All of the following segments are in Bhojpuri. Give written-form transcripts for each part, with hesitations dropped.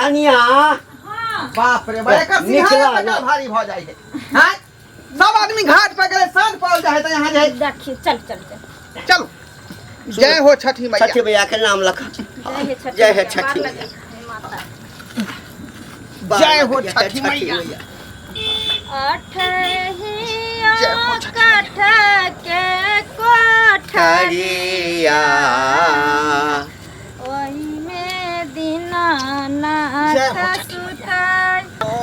कनिया बाप रे बड़े का सिंहासन भारी भ जाई है हां सब आदमी घाट पर गए सांझ पड़ जाए तो यहां जाए देखिए चल चल चलो जय हो छठी मैया। छठी मैया के नाम लखा। जय है छठी माता। जय हो छठी मैया। अठहिया काठ के कोठरिया ओही में दीनानाथ सुताई हो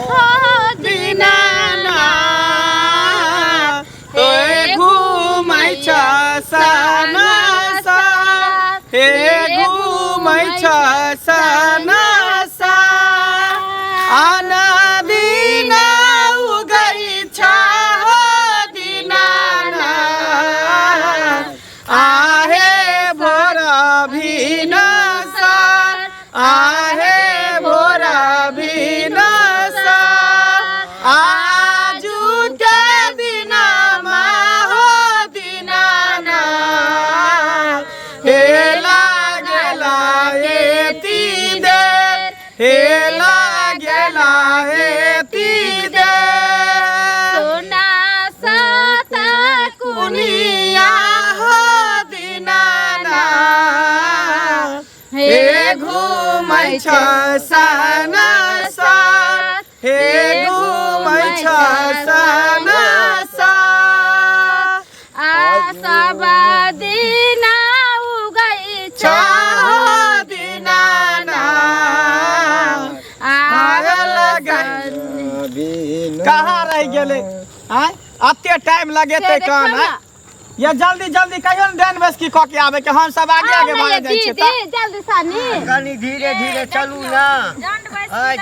दीनानाथ हे घुमै छ साना सा हे घुमै छ साना सा आना दिना उगै छ हो दीनानाथ आहे भोर भिनसा आहे भोर भिनसा आजु के दिनमा हो दीनानाथ हे लागेला यति देर हे लागेला यति देर सोना साता कुनिया हो दीनानाथ हे घुमै छ साना सा हे घुमै छ साना सा आशावादीना उगै छ हो दीनानाथ कहाँ रह गेले हैं अत्ते टाइम लगे ते कौन है ये जल्दी जल्दी कहियो न डैन बस की क के आवे के हम सब आगे आगे भाग जाय छै त जल्दी सानी कनी धीरे धीरे चलू ना।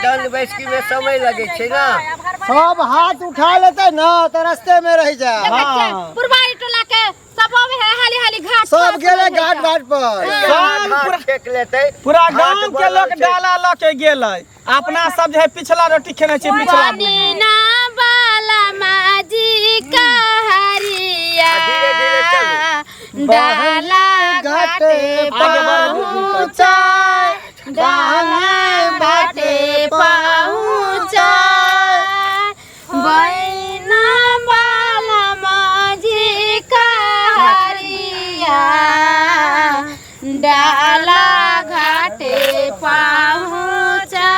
दंड बैठकी में समय लगे छे ना। सब हाथ उठा लेते ना तो रास्ते में रह जा। हां पुरवारी टोला के सब है हाली हाली घाट सब गेले घाट घाट पर सब पूरा फेंक लेते पूरा गांव के लोग डाला ल के गेले अपना सब जे पिछला रोटी खेने छै पिछला ना बाला माजी का हरिया धीरे धीरे चलू। डाला घाटे पहुंचा डाला घाटे पहुंचा बैना बाला माजी का हरिया डाला घाटे पहुंचा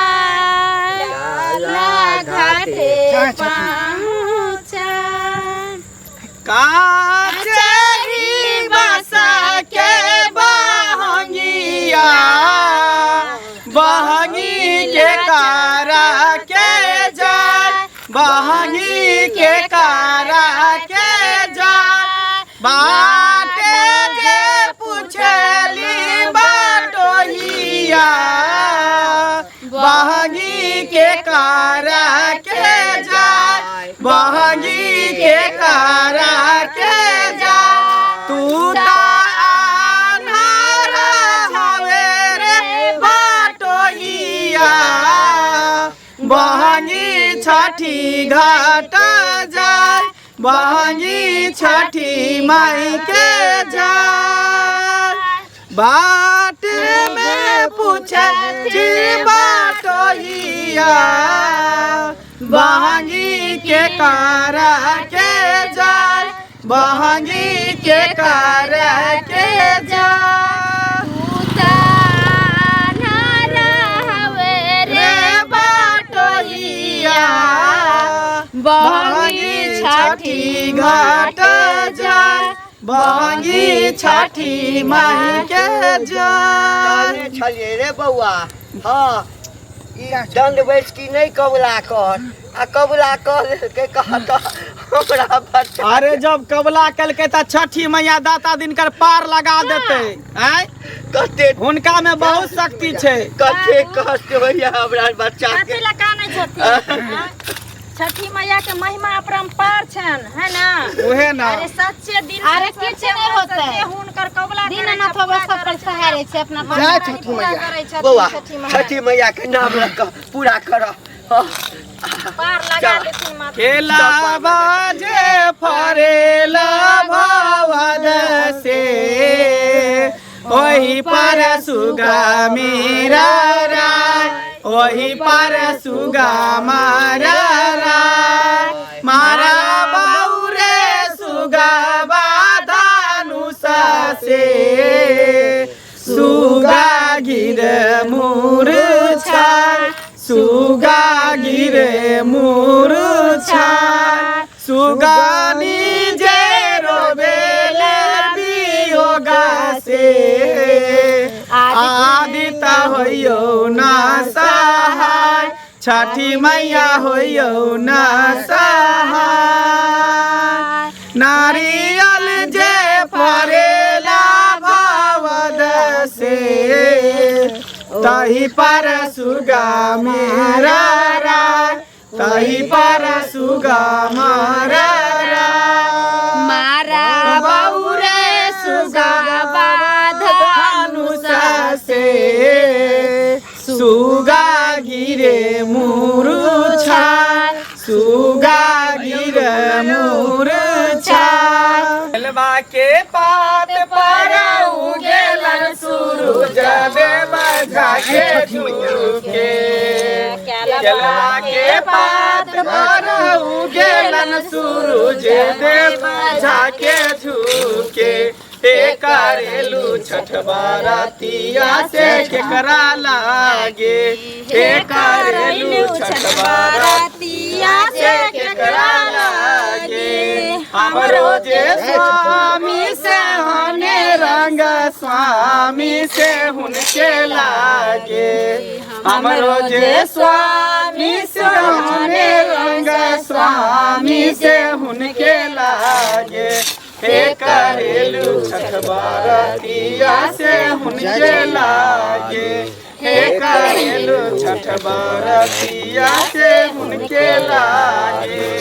डाला घाटे पहुंचा काचे ही बसा के बहंगिया बहंगी के कारा के जाय बहंगी के कारा के जाय बाटे जे पूछली बाटोहिया बहंगी के कारा के जाय बहंगी के कारा के जा तू ता आन्हारा हवे रे बाटोहिया बहंगी छठी घाट जाय बहंगी छठी माई के जाय बाट में पूछे जी बाटोहिया बहंगी के कारा के जाय बहंगी के कारा के जाय रे बाटोहिया बहंगी छठी घाट जाय बहंगी छठी माई के जाय छलिए रे बउआ। हाँ ई दंड बैठकी नहीं कबला कर आ कबला कर के कहत हमरा बच्चा। अरे जब कबला कलके त छठी मैया दाता दिनकर पार लगा देते हैं कते हुनका में बहुत शक्ति छै कते कष्ट होइया हमरा बच्चा के। कथी लगा नहीं छथि छठी मैया के महिमा अपरंपार छन है ना ओहे ना अरे सच्चे दिन अरे किछ नहीं होते हुनकर कबला दिन न थोबे सब पर सहारे छै अपना जय छठी मैया। बउआ छठी मैया के नाम रख पूरा कर पार लगा देथिन माता केला बाजे फरेला भवन से ओही पर सुगा मेरा राय वही पर सुगा मारा मारा बाउरे सुगा बाधानुसा से सुगा गिर मूर्छा सुगा गिर मूर्छा सुगा निजे रोबेले बियोगा से आदिता होइयो ना सहाय छठी मैया होइयो ना सहाय नारियल जे फरेला भवद से तही पर सुगा मेरा राय तही पर सुगा मारा मारा बाउरे सुगा बाधानुसा से सुगा गिरे मूर्छा सुगा गिरे मूर्छा केलवा के पात पर उगेलन सूरज देव झाके झुके केलवा के पात पर उगेलन सूरज देव झाके झुके हे करेलू छठ बारातिया से केकरा लागे हे करेलू छठ बारातिया से केकरा लागे हमरो जे स्वामी से होने रंग स्वामी से हुनके लागे हमरो जे स्वामी से होने रंग स्वामी से हुनके लागे हे करेलू छठ बारातिया से हुनके लागे हे करेलू छठ बारातिया से हुनके लागे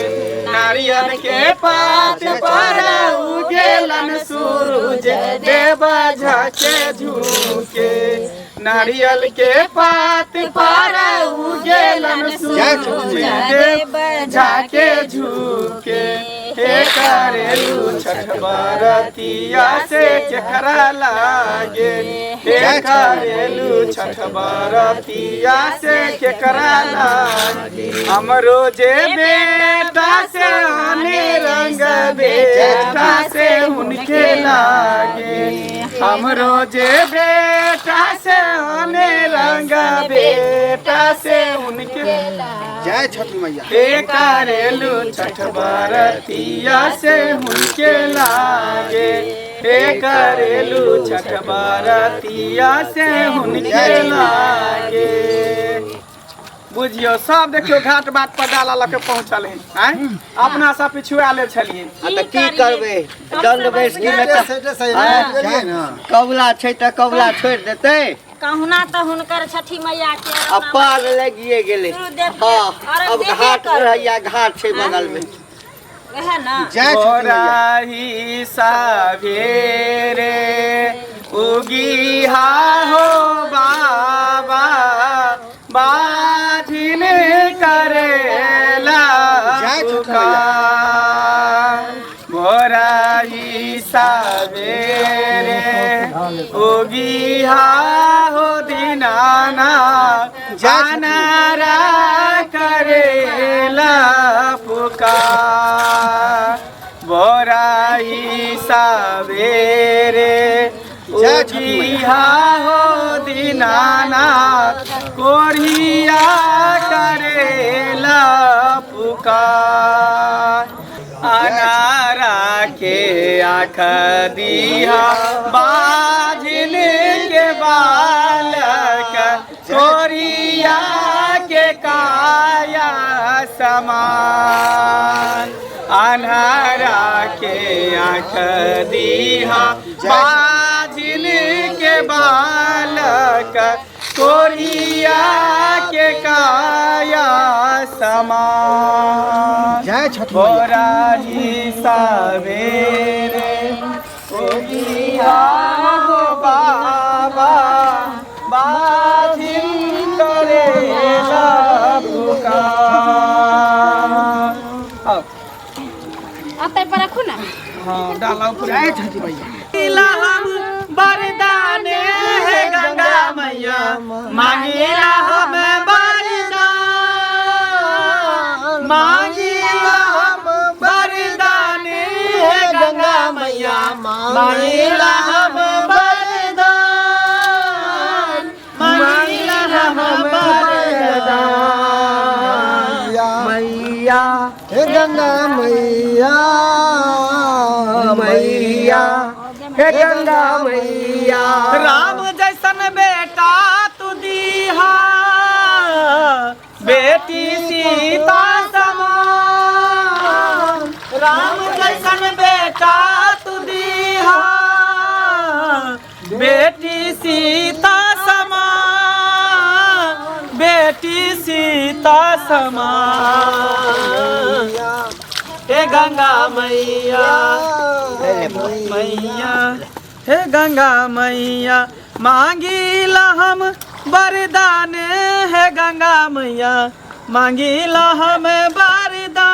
नारियल के पात पर उगेलन सूरज देव झाके झुके नारियल के पात पर उगेलन सूरज देव झाके झुके हे करेलू छठ बारातिया से केकरा लागे हे करेलू छठ बारातिया से केकरा लागे हमरो जे बेटा से आने रंग बेटा से हुनके लागे हमरो जे बेटा से आने रंग बेटा से हुनके जय छठी मैया हे करेलू छठ बारातिया से हुनके लागे हे करेलू छठ बारातिया से हुनके लागे बुझियो सब देखियो घाट बाट पर डाला लके पहुंचल है अपना सब पिछुआ ले छलिए त की करबे दंड बैस की में कबला छै त कबला छोड़ देते कहुना तो हुनकर छठी मैया के अपार लगिए गेले हां अब घाट रहैया घाट छै बगल में वह ना जय छठी मैया राही सावेरे उगी हा हो बाबा बाधिन करेला भोराही सावेरे उगी हा हो दीनाना जानरा करेला पुकार भोराही सावेरे उगी हा हो दीनाना कोरिया करेला पुकार अनारा के आँख दिया बाजिन के बालक कोरिया के काया समान अनारा के आँख दिया बाजिन के बालक कोरिया के काया समान जय छठी मैया बोराही सावेरे उगिया हो बाबा बाधिन करेला पुकार अतै पर रखू ना हाँ डाला ऊपर जय छठी मैया हम बरदाने है गंगा मैया मांगेला हम मांगिला हम वरदान मांगिला हम वरदान मैया हे गंगा मैया मैया हे गंगा मैया राम जैसन बेटा तू दीहा बेटी सीता समान राम जैसन बेटा तू दीहा बेटी सीता समान बेटी सीता समान हे गंगा मैया मैया हे गंगा मैया मांगिला हम वरदान हे गंगा मैया मांगिला हम वरदान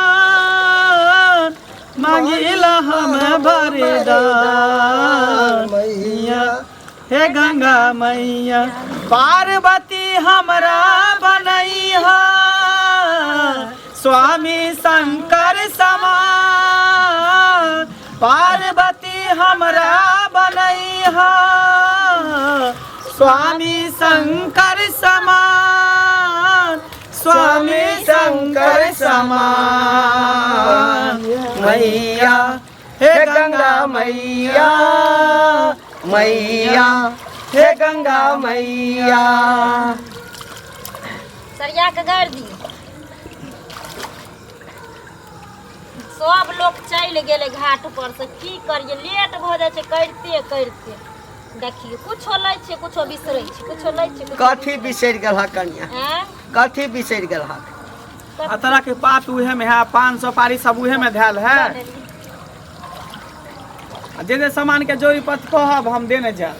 मांगिला हम वरदान मैया हे गंगा मैया पार्वती हमरा बनैहा स्वामी शंकर समान पार्वती हमरा बनैहा स्वामी शंकर समान स्वामी शंकर समान मैया हे गंगा मैया मैया हे गंगा मैया सरिया के गाड़ दी सब लोग चल गेले घाट पर से की करिए लेट भ जाय छै करते करते देखिए कुछो लै छै कुछो बिसरै छै कुछो लै छै कथी बिसरि गेल कन्या हैं कथी बिसरि गेल अतरा के पात उहे में है 500 पारी सब उहे में धैल है जे सामान के जोड़ी पत कहब हम देने जा